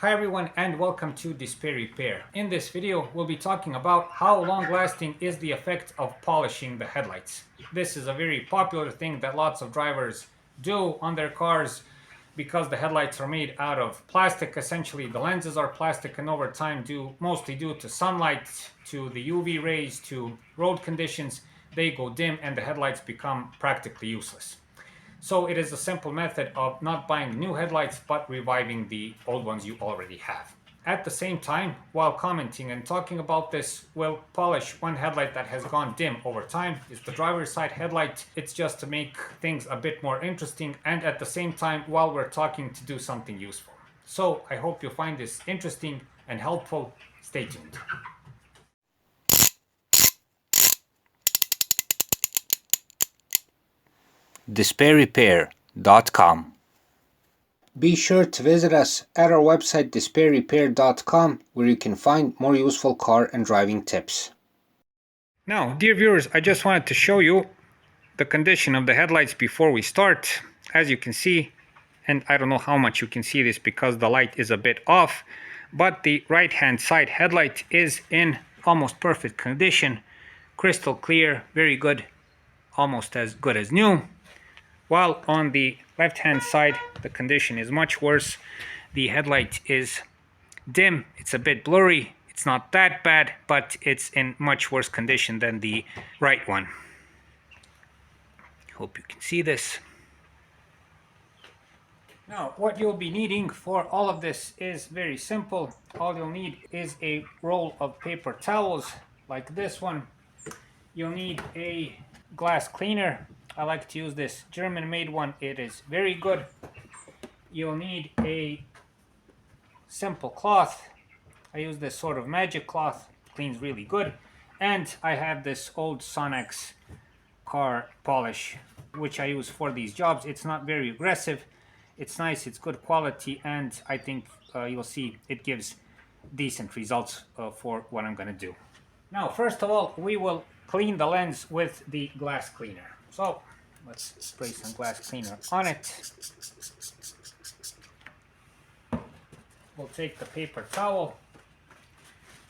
Hi everyone and welcome to Display Repair. In this video we'll be talking about how long lasting is the effect of polishing the headlights. This is a very popular thing that lots of drivers do on their cars because the headlights are made out of plastic. Essentially the lenses are plastic, and over time, mostly due to sunlight, to the UV rays, to road conditions, they go dim and the headlights become practically useless. So it is a simple method of not buying new headlights but reviving the old ones you already have. At the same time, while commenting and talking about this, we'll polish one headlight that has gone dim over time. It's the driver's side headlight. It's just to make things a bit more interesting, and at the same time, while we're talking, to do something useful. So I hope you find this interesting and helpful. Stay tuned. DisplayRepair.com. Be sure to visit us at our website DisplayRepair.com, where you can find more useful car and driving tips. Now, dear viewers, I just wanted to show you the condition of the headlights before we start. As you can see, and I don't know how much you can see this because the light is a bit off, but the right hand side headlight is in almost perfect condition, crystal clear, very good, almost as good as new. While on the left hand side the condition is much worse. The headlight is dim, it's a bit blurry, it's not that bad, but it's in much worse condition than the right one. Hope you can see this. Now, what you'll be needing for all of this is very simple. All you'll need is a roll of paper towels like this one. You'll need a glass cleaner. I like to use this German-made one. It is very good. You'll need a simple cloth. I use this sort of magic cloth. Cleans really good. And I have this old Sonex car polish, which I use for these jobs. It's not very aggressive. It's nice, it's good quality, and I think you'll see it gives decent results for what I'm going to do. Now, first of all, we will clean the lens with the glass cleaner. So let's spray some glass cleaner on it. We'll take the paper towel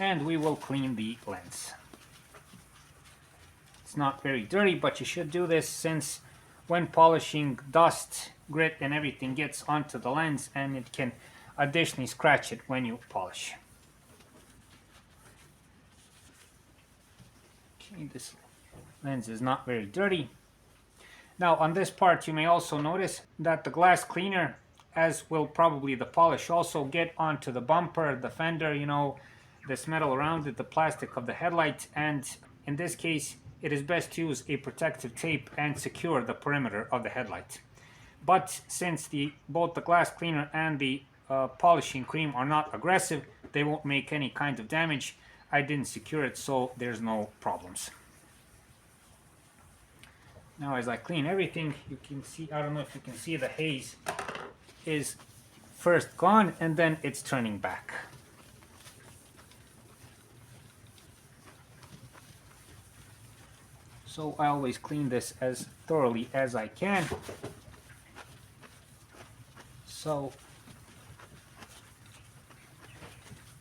and we will clean the lens. It's not very dirty, but you should do this since when polishing, dust, grit and everything gets onto the lens and it can additionally scratch it when you polish. Okay, this lens is not very dirty. Now on this part you may also notice that the glass cleaner, as will probably the polish also, get onto the bumper, the fender, you know, this metal around it, the plastic of the headlight, and in this case it is best to use a protective tape and secure the perimeter of the headlight. But since both the glass cleaner and the polishing cream are not aggressive, they won't make any kind of damage. I didn't secure it, so there's no problems. Now as I clean everything, you can see, I don't know if you can see, the haze is first gone and then it's turning back. So I always clean this as thoroughly as I can, so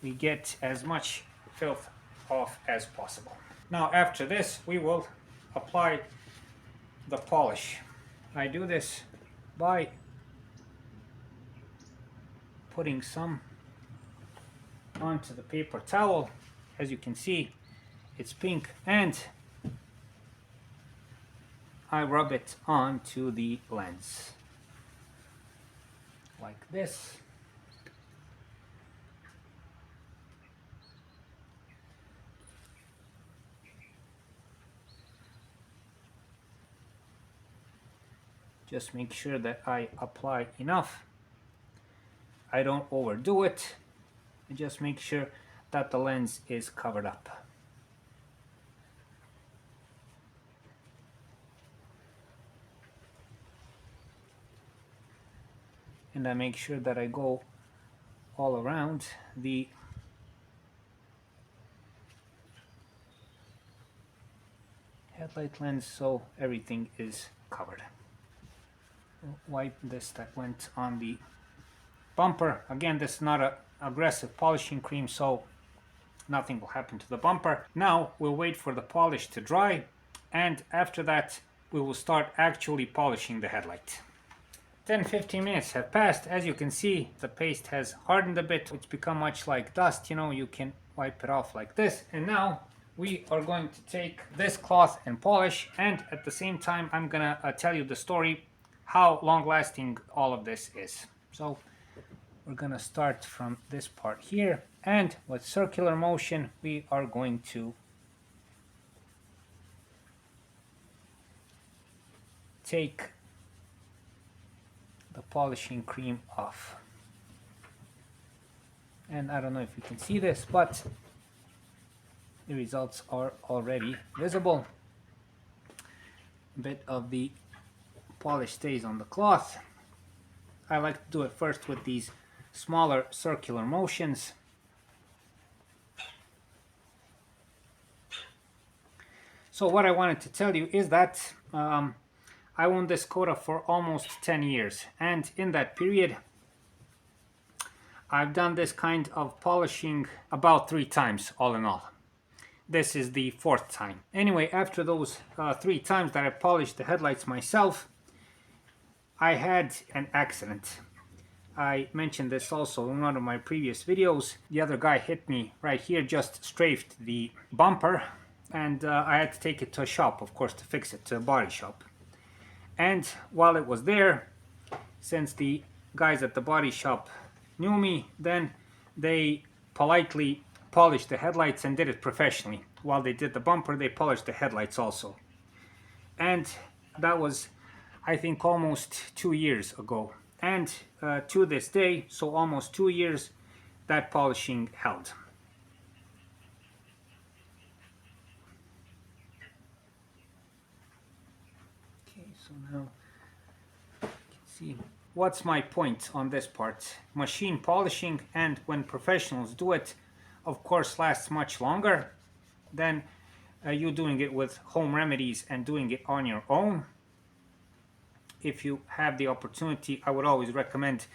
we get as much filth off as possible. Now after this we will apply the polish. I do this by putting some onto the paper towel. As you can see, it's pink, and I rub it onto the lens like this. Just make sure that I apply enough. I don't overdo it. I just make sure that the lens is covered up. And I make sure that I go all around the headlight lens so everything is covered. Wipe this that went on the bumper. Again, this is not aggressive polishing cream, so nothing will happen to the bumper. Now we'll wait for the polish to dry, and after that we will start actually polishing the headlight. 10-15 minutes have passed. As you can see, the paste has hardened a bit. It's become much like dust, you know, you can wipe it off like this. And now we are going to take this cloth and polish, and at the same time I'm gonna tell you the story how long lasting all of this is. So we're gonna start from this part here, and with circular motion we are going to take the polishing cream off. And I don't know if you can see this, but the results are already visible. A bit of the polish stays on the cloth. I like to do it first with these smaller circular motions. So what I wanted to tell you is that I owned this Skoda for almost 10 years, and in that period I've done this kind of polishing about 3 times all in all. This is the 4th time. Anyway, after those 3 times that I polished the headlights myself, I had an accident. I mentioned this also in one of my previous videos. The other guy hit me right here, just strafed the bumper, and I had to take it to a shop, of course, to fix it, to a body shop. And while it was there, since the guys at the body shop knew me, then they politely polished the headlights and did it professionally. While they did the bumper, they polished the headlights also. And that was, I think, almost 2 years ago. And to this day, so almost 2 years, that polishing held. Okay, so now you can see what's my point on this part. Machine polishing, and when professionals do it, of course, lasts much longer than you doing it with home remedies and doing it on your own. If you have the opportunity, I would always recommend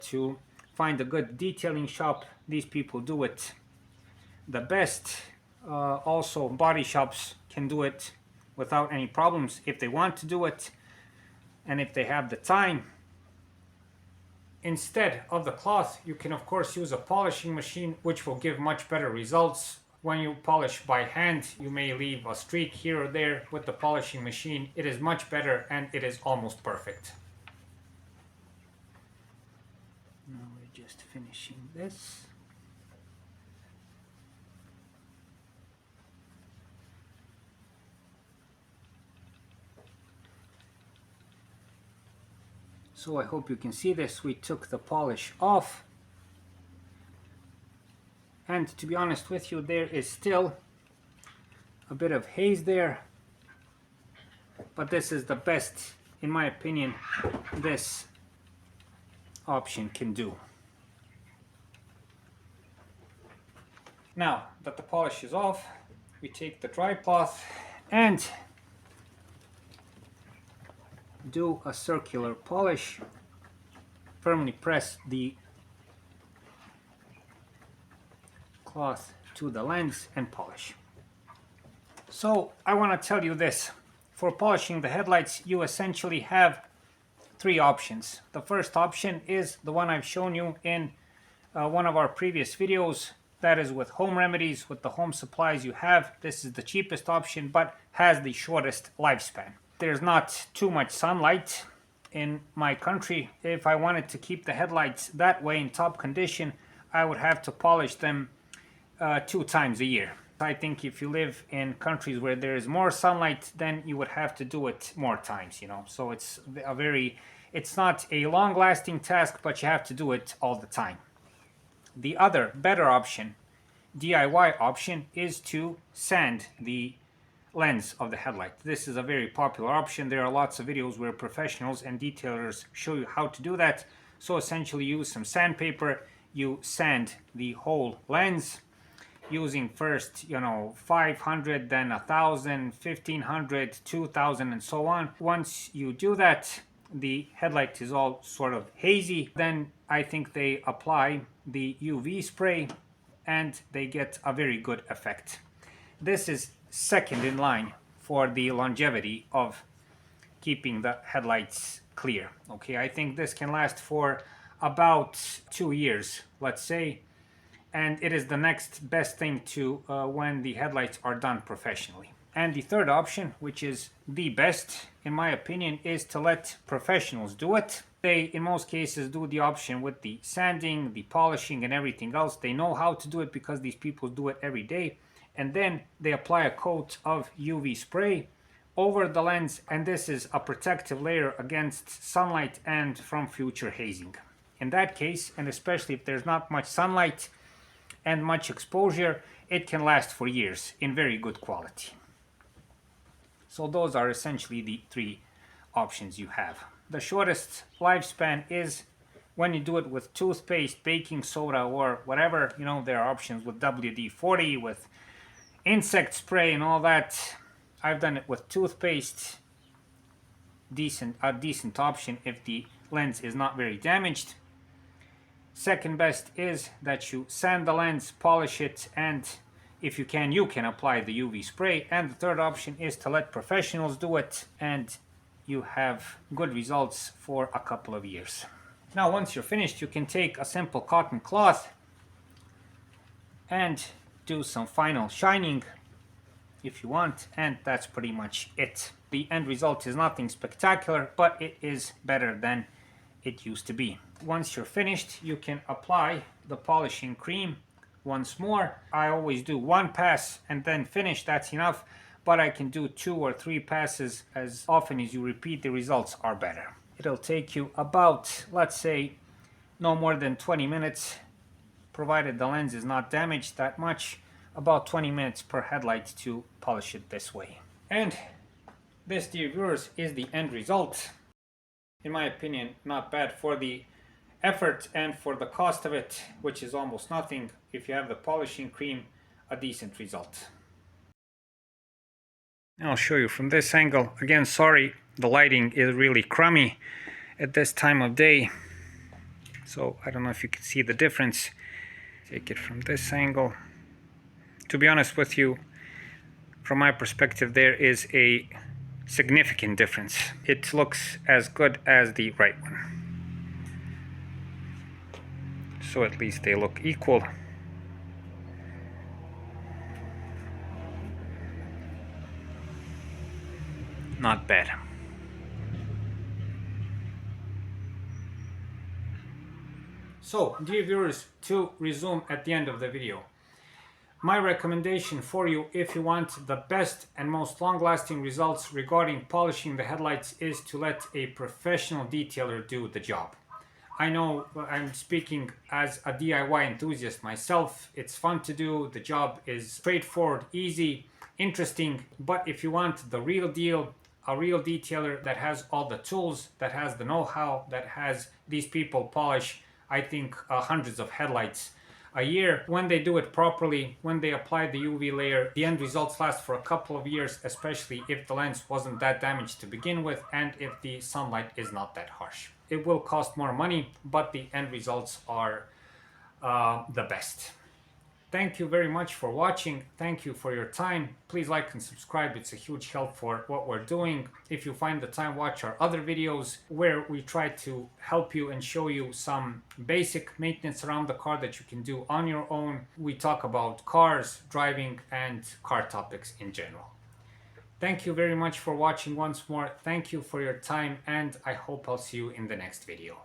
to find a good detailing shop. These people do it the best. Also, body shops can do it without any problems if they want to do it and if they have the time. Instead of the cloth, you can of course use a polishing machine, which will give much better results. When you polish by hand, you may leave a streak here or there. With the polishing machine, it is much better and it is almost perfect. Now we're just finishing this. So I hope you can see this. We took the polish off. And to be honest with you, there is still a bit of haze there. But this is the best, in my opinion, this option can do. Now that the polish is off, we take the dry cloth and do a circular polish. Firmly press the cloth to the lens and polish. So I want to tell you this. For polishing the headlights, you essentially have 3 options. The first option is the one I've shown you in one of our previous videos. That is with home remedies, with the home supplies you have. This is the cheapest option, but has the shortest lifespan. There's not too much sunlight in my country. If I wanted to keep the headlights that way in top condition, I would have to polish them 2 times a year. I think if you live in countries where there is more sunlight, then you would have to do it more times, you know. So it's not a long-lasting task, but you have to do it all the time. The other better option, DIY option, is to sand the lens of the headlight. This is a very popular option. There are lots of videos where professionals and detailers show you how to do that. So essentially, you use some sandpaper, you sand the whole lens using first, 500, then 1,000, 1,500, 2,000, and so on. Once you do that, the headlight is all sort of hazy, then I think they apply the UV spray and they get a very good effect. This is second in line for the longevity of keeping the headlights clear. Okay, I think this can last for about 2 years, let's say, and it is the next best thing to when the headlights are done professionally. And the third option, which is the best in my opinion, is to let professionals do it. They in most cases do the option with the sanding, the polishing and everything else. They know how to do it because these people do it every day, and then they apply a coat of UV spray over the lens, and this is a protective layer against sunlight and from future hazing. In that case, and especially if there's not much sunlight and much exposure, it can last for years in very good quality. So those are essentially the three options you have. The shortest lifespan is when you do it with toothpaste, baking soda, or whatever. You know, there are options with WD-40, with insect spray and all that. I've done it with toothpaste. A decent option if the lens is not very damaged. Second best is that you sand the lens, polish it, and if you can apply the UV spray. And the third option is to let professionals do it, and you have good results for a couple of years. Now once you're finished, you can take a simple cotton cloth and do some final shining if you want, and that's pretty much it. The end result is nothing spectacular, but it is better than it used to be. Once you're finished, you can apply the polishing cream once more. I always do one pass and then finish, that's enough, but I can do 2 or 3 passes. As often as you repeat, the results are better. It'll take you about, let's say, no more than 20 minutes, provided the lens is not damaged that much, about 20 minutes per headlight to polish it this way. And this, dear viewers, is the end result. In my opinion, not bad for the effort and for the cost of it, which is almost nothing. If you have the polishing cream, a decent result. I'll show you from this angle. Again, sorry, the lighting is really crummy at this time of day, so I don't know if you can see the difference. Take it from this angle. To be honest with you, from my perspective, there is a significant difference. It looks as good as the right one. So at least they look equal. Not bad. So, dear viewers, to resume at the end of the video, my recommendation for you, if you want the best and most long-lasting results regarding polishing the headlights, is to let a professional detailer do the job. I know I'm speaking as a DIY enthusiast myself. It's fun to do, the job is straightforward, easy, interesting, but if you want the real deal, a real detailer that has all the tools, that has the know-how, that has these people polish, I think, hundreds of headlights a year. When they do it properly, when they apply the UV layer, the end results last for a couple of years, especially if the lens wasn't that damaged to begin with and if the sunlight is not that harsh. It will cost more money, but the end results are the best. Thank you very much for watching. Thank you for your time. Please like and subscribe. It's a huge help for what we're doing. If you find the time, watch our other videos where we try to help you and show you some basic maintenance around the car that you can do on your own. We talk about cars, driving, and car topics in general. Thank you very much for watching once more. Thank you for your time, and I hope I'll see you in the next video.